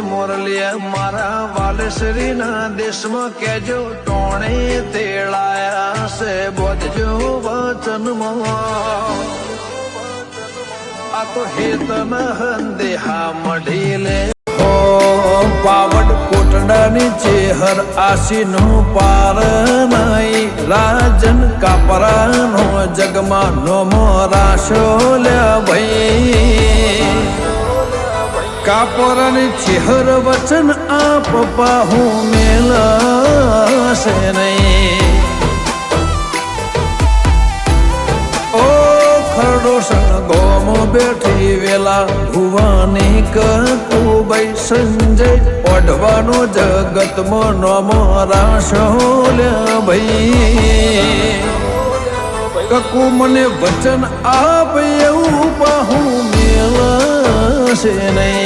મોરલિયા મારા વાલેશ્રીના દેશમાં કેજો ટોણે તેડાયા છે બોધજો વચનમાં આ તો હેતન હંદેહા મઢી લે પાવડ કોટડાની ચેહર આશીનું પાર નાઈ રાજન કાપરાનો જગમાં નોમો રાશો લે ભાઈ કાપરાની ચેહર વચન આપ પાહું મેલશે નહીં ખરડોસણ ગોમો બેઠી વેલા ભુવાની કકુબાઈ સંજય ઓઢવાનો જગતમાં નોમો રાશો લે ભાઈ કકુ મને વચન આપ એવું પાહું મેલશે નહીં